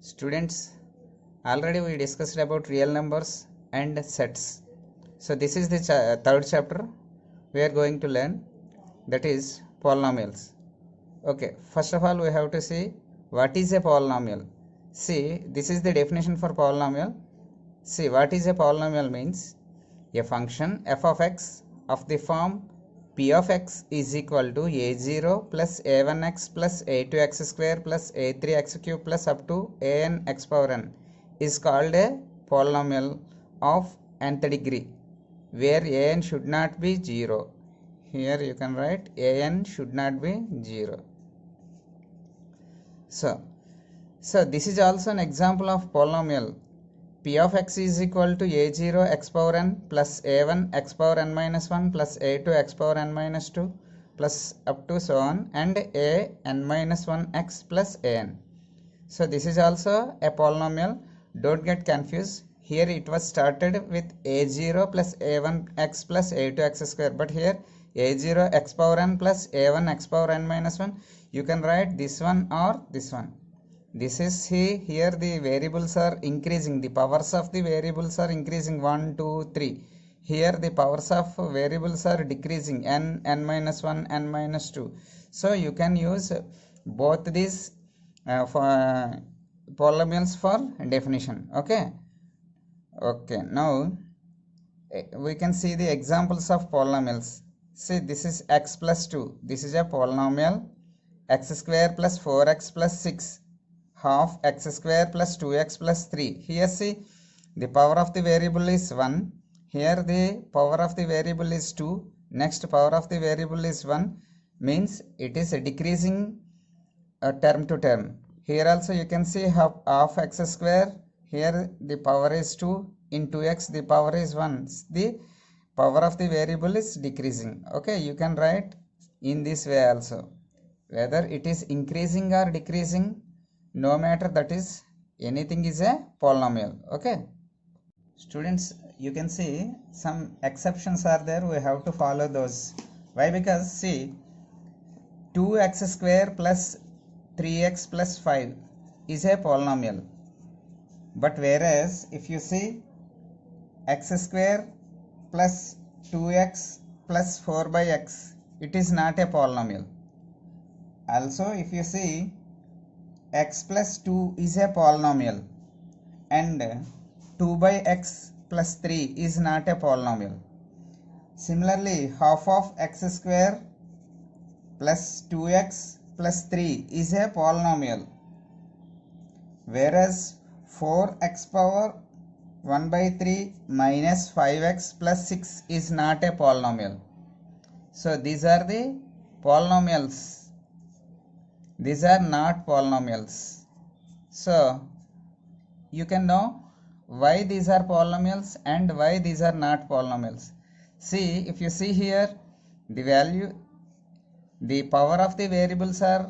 Students, already we discussed about real numbers and sets. So this is the third chapter we are going to learn, that is polynomials. Okay, first of all we have to see what is a polynomial. See, this is the definition for polynomial. See, what is a polynomial means a function f of x of the form p of x is equal to a0 plus a1x plus a2x square plus a3x cube plus up to an x power n is called a polynomial of nth degree, where an should not be 0. Here you can write an should not be 0. So this is also an example of polynomial. P of x is equal to a0 x power n plus a1 x power n minus 1 plus a2 x power n minus 2 plus up to so on, and a n minus 1 x plus an. So this is also a polynomial. Don't get confused. Here it was started with a0 plus a1 x plus a2 x square, but here a0 x power n plus a1 x power n minus 1. You can write this one or this one. This is here the variables are increasing, the powers of the variables are increasing 1, 2, 3. Here the powers of variables are decreasing, n, n minus 1, n minus 2. So you can use both these polynomials for definition. Okay, now we can see the examples of polynomials. See, this is x plus 2. This is a polynomial. X square plus 4x plus 6 half x square plus 2x plus 3. Here see, the power of the variable is 1. Here the power of the variable is 2. Next power of the variable is 1. Means it is decreasing term to term. Here also you can see half x square. Here the power is 2. In 2x the power is 1. The power of the variable is decreasing. Okay, you can write in this way also. Whether it is increasing or decreasing, no matter, that is anything is a polynomial. Okay, students, you can see some exceptions are there. We have to follow those. Why? Because see, 2x square plus 3x plus 5 is a polynomial, but whereas if you see x square plus 2x plus 4 by x, it is not a polynomial. Also if you see x plus 2 is a polynomial and 2 by x plus 3 is not a polynomial. Similarly, half of x square plus 2x plus 3 is a polynomial, whereas 4x power 1 by 3 minus 5x plus 6 is not a polynomial. So these are the polynomials. These are not polynomials. So you can know why these are polynomials and why these are not polynomials. See, if you see here, the value, the power of the variables are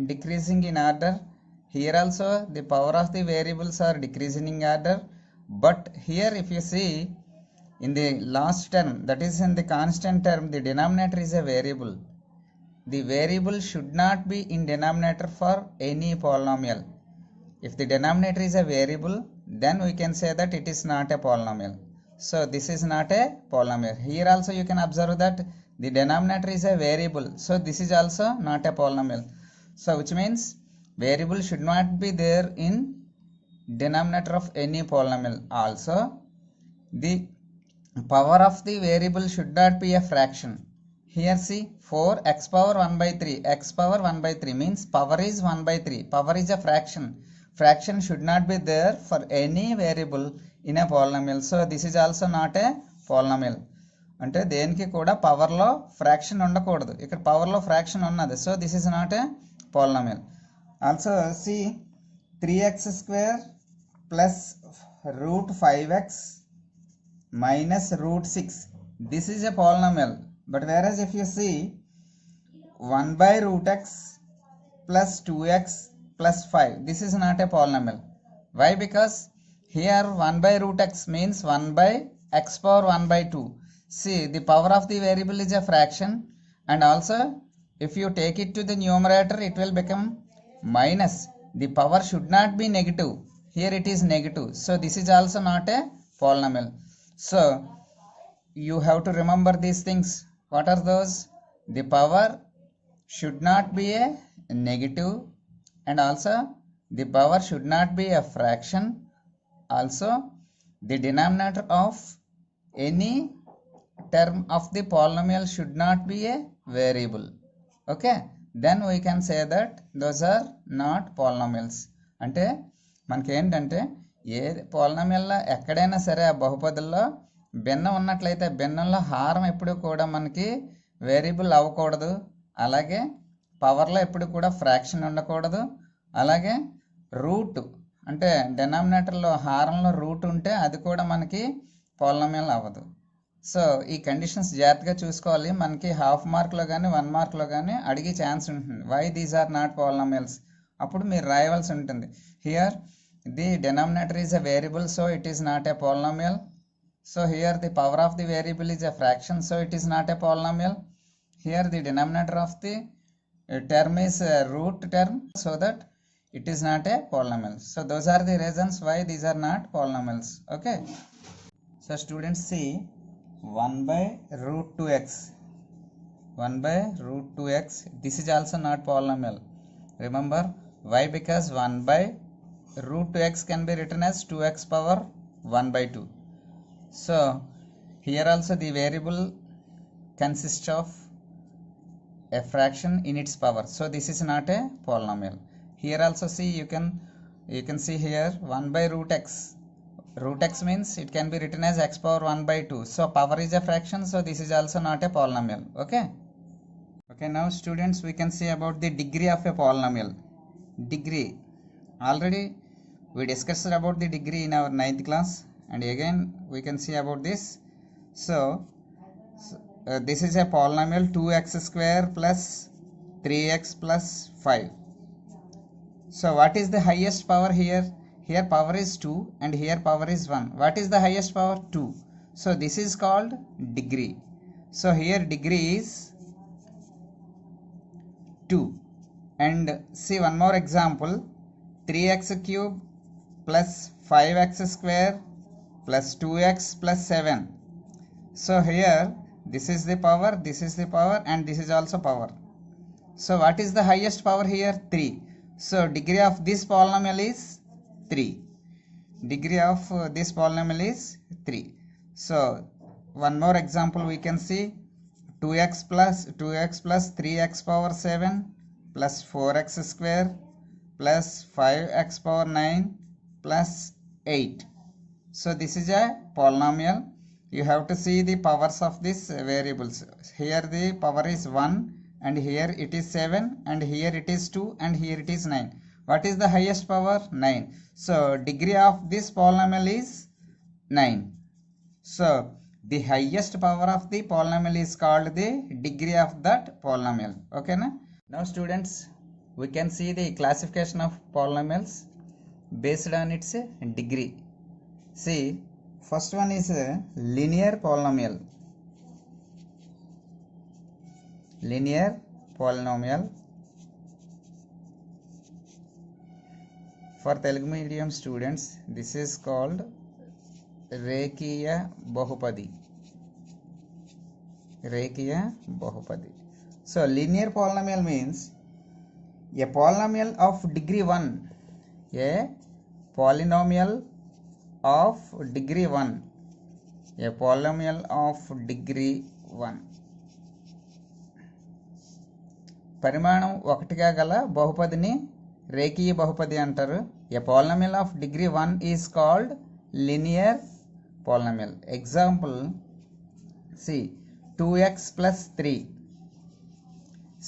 decreasing in order. Here also the power of the variables are decreasing in order. But here if you see in the last term, that is in the constant term, the denominator is a variable. The variable should not be in denominator for any polynomial. If the denominator is a variable, then we can say that it is not a polynomial. So this is not a polynomial. Here also you can observe that the denominator is a variable. So this is also not a polynomial. So which means variable should not be there in denominator of any polynomial. Also the power of the variable should not be a fraction. Here see, 4x power 1 by 3, x power 1 by 3 means power is 1 by 3. Power is a fraction. Fraction should not be there for any variable in a polynomial. So this is also not a polynomial. అంటే దేనికి కూడా పవర్లో fraction ఉండకూడదు. ఇక్కడ పవర్లో fraction ఉన్నది. So this is not a polynomial. Also see, 3x square plus root 5x minus root 6. This is a polynomial. But whereas if you see 1 by root x plus 2x plus 5, this is not a polynomial. Why? Because here 1 by root x means 1 by x power 1 by 2. See, the power of the variable is a fraction, and also if you take it to the numerator, it will become minus the power should not be negative. Here it is negative, so this is also not a polynomial. So you have to remember these things. What are those? The power should not be a negative, and also the power should not be a fraction. Also the denominator of any term of the polynomial should not be a variable. Okay, then we can say that those are not polynomials. అంటే మనకి ఏంటంటే ఏ పోలినామియల్లో ఎక్కడైనా సరే ఆ బహుపదుల్లో భిన్నం ఉన్నట్లయితే భిన్నంలో హారం ఎప్పుడు కూడా మనకి వేరియబుల్ అవ్వకూడదు. అలాగే పవర్లో ఎప్పుడు కూడా ఫ్రాక్షన్ ఉండకూడదు. అలాగే రూట్ అంటే డెనామినేటర్లో హారంలో రూట్ ఉంటే అది కూడా మనకి పోలినామియల్ అవ్వదు. సో ఈ కండిషన్స్ జాగ్రత్తగా చూసుకోవాలి. మనకి హాఫ్ మార్క్లో కానీ 1 మార్క్లో కానీ అడిగే ఛాన్స్ ఉంటుంది. Why these are not polynomials, అప్పుడు మీరు రాయవలసి ఉంటుంది. Here the denominator is a variable, so it is not a polynomial. So here the power of the variable is a fraction, so it is not a polynomial. Here the denominator of the term is a root term, so that it is not a polynomial. So those are the reasons why these are not polynomials. Okay, so students see 1 by root 2x, 1 by root 2x, this is also not polynomial. Remember why? Because 1 by root 2x can be written as 2x power 1 by 2. So here also the variable consists of a fraction in its power, so this is not a polynomial. Here also see you can see here 1 by root x. Root x means it can be written as x power 1 by 2. So power is a fraction, so this is also not a polynomial. Okay, now students, we can see about the degree of a polynomial. Degree, already we discussed about the degree in our 9th class, and again we can see about this. So this is a polynomial 2x square plus 3x plus 5. So what is the highest power here? Here power is 2 and here power is 1. What is the highest power? 2. So this is called degree. So here degree is 2. And see one more example, 3x cube plus 5x square plus 2x plus 7. So here this is the power, this is the power, and this is also power. So what is the highest power here? 3. So degree of this polynomial is 3. Degree of this polynomial is 3. So one more example we can see, 2x plus 3x power 7 plus 4x square plus 5x power 9 plus 8. So this is a polynomial. You have to see the powers of these variables. Here the power is 1 and here it is 7 and here it is 2 and here it is 9. What is the highest power? 9. So degree of this polynomial is 9. So the highest power of the polynomial is called the degree of that polynomial. Okay na? Now students, we can see the classification of polynomials based on its degree. See, first one is a linear polynomial. Linear polynomial. For Telugu medium students, this is called Rekhiya Bahupadi. Rekhiya Bahupadi. So linear polynomial means a polynomial of degree 1. A polynomial of degree 1. A polynomial of degree 1. పరిమాణం ఒకటిగా గల బహుపదిని రేఖీయ బహుపది అంటారు. A polynomial of degree 1 is called linear polynomial. Example, see 2x plus 3.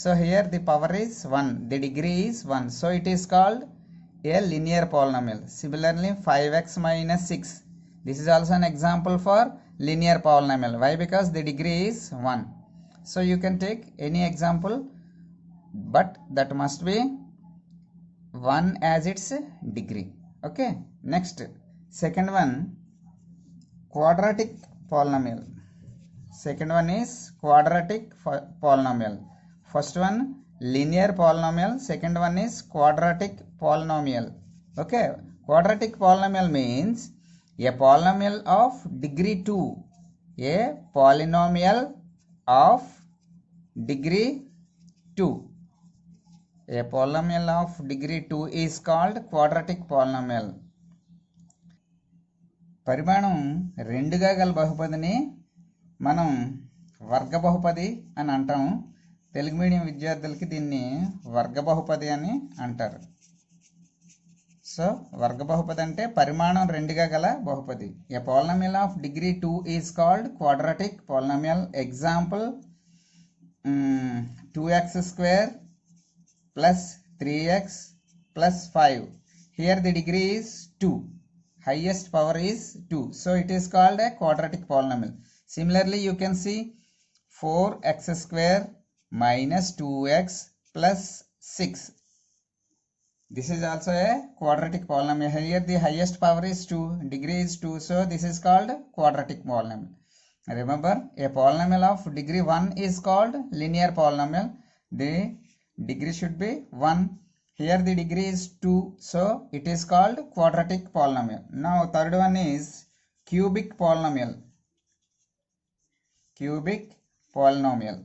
So here the power is 1, the degree is 1, so it is called a linear polynomial. Similarly 5x minus 6, this is also an example for linear polynomial. Why? Because the degree is 1. So you can take any example, but that must be 1 as its degree. Okay, next, second one, quadratic polynomial. Second one is quadratic polynomial. First one linear polynomial, second one is quadratic polynomial. Okay, quadratic polynomial means a polynomial of degree 2. A polynomial of degree 2. A polynomial of degree 2 is called quadratic polynomial. పరిమాణం 2గా గల బహుపదిని మనం వర్గ బహుపది అని అంటాము. Telugu medium విద్యార్థులకి దీన్ని వర్గ బహుపది అని అంటారు. సో వర్గ బహుపది అంటే పరిమాణం 2గా గల బహుపది. ఏ polynomial of degree 2 is called quadratic polynomial. Example 2x square plus 3x plus 5. Here the degree is 2. Highest power is 2. So it is called a quadratic polynomial. Similarly, you can see 4x square minus 2x plus 6. This is also a quadratic polynomial. Here the highest power is 2. Degree is 2. So this is called quadratic polynomial. Remember, a polynomial of degree 1 is called linear polynomial. The degree should be 1. Here the degree is 2. So it is called quadratic polynomial. Now third one is cubic polynomial. Cubic polynomial.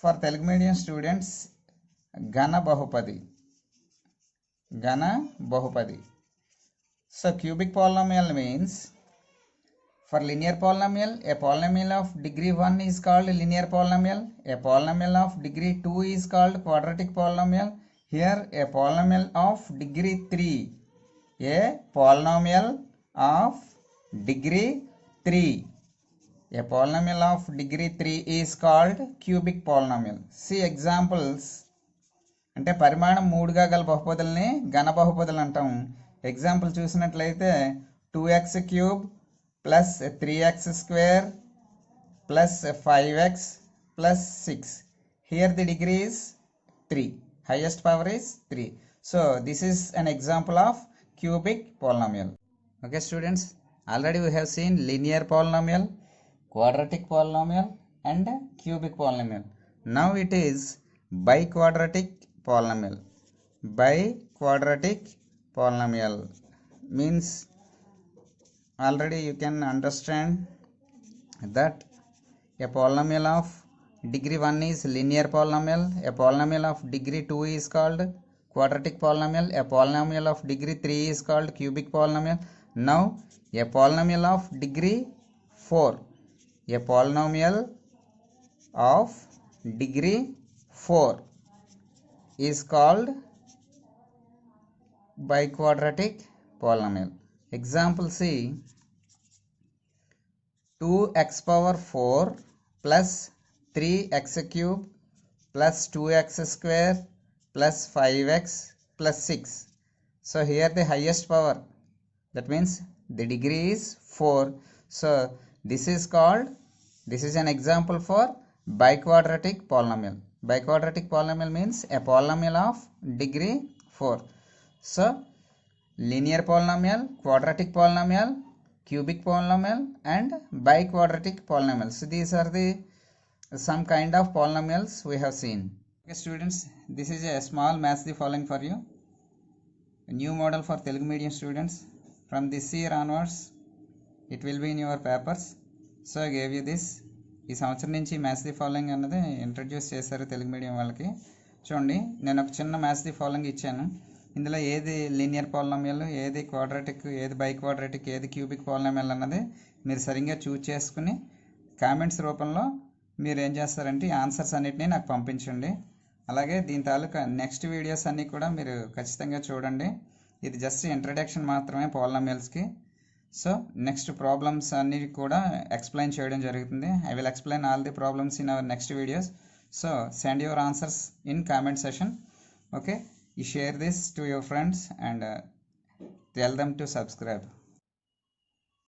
For Telugu medium students, Gana Bahupadi. Gana Bahupadi. So cubic polynomial means for linear polynomial, a polynomial of degree 1 is called linear polynomial. A polynomial of degree 2 is called quadratic polynomial. Here a polynomial of degree 3. A polynomial of degree 3. A polynomial of degree 3 is called cubic polynomial. See examples. అంటే పరిమాణం 3గా గల బహుపదుల్ని ఘన బహుపదులు అంటాం. Example చూసినట్లయితే 2x cube plus 3x square plus 5x plus 6. Here the degree is 3. Highest power is 3. So this is an example of cubic polynomial. Okay students, already we have seen linear polynomial, quadratic polynomial and cubic polynomial. Now it is biquadratic polynomial. Biquadratic polynomial means already you can understand that a polynomial of degree 1 is linear polynomial. A polynomial of degree 2 is called quadratic polynomial. A polynomial of degree 3 is called cubic polynomial. Now a polynomial of degree 4. A polynomial of degree 4 is called biquadratic polynomial. Example C, 2x power 4 plus 3x cube plus 2x square plus 5x plus 6. So here the highest power, that means the degree is 4. So this is an example for biquadratic polynomial. Biquadratic polynomial means a polynomial of degree 4. So linear polynomial, quadratic polynomial, cubic polynomial and biquadratic polynomial. So these are the some kind of polynomials we have seen. Okay students, this is a small match the following for you. A new model for Telugu medium students. From this year onwards it will be in your papers. So I gave you this. ఈ సంవత్సరం నుంచి maths the following అన్నది introduce చేశారు Telugu medium వాళ్ళకి. చూడండి, నేను ఒక చిన్న మ్యాథ్స్ ది ఫాలోయింగ్ ఇచ్చాను. ఇందులో ఏది లీనియర్ పాలినామియల్, ఏది క్వాడ్రాటిక్, ఏది బైక్వాడ్రాటిక్, ఏది క్యూబిక్ పాలినామియల్ అన్నది మీరు సరిగ్గా చూస్ చేసుకుని కామెంట్స్ రూపంలో మీరు ఏం చేస్తారంటే ఈ ఆన్సర్స్ అన్నిటినీ నాకు పంపించండి. అలాగే దీని తాలూకా నెక్స్ట్ వీడియోస్ అన్నీ కూడా మీరు ఖచ్చితంగా చూడండి. ఇది జస్ట్ ఇంట్రడక్షన్ మాత్రమే పాలినామియల్స్కి. సో నెక్స్ట్ ప్రాబ్లమ్స్ అన్నీ కూడా ఎక్స్ప్లెయిన్ చేయడం జరుగుతుంది. I will explain all the problems in our next videos. So send your answers in comment session. Okay, you share this to your friends and tell them to subscribe.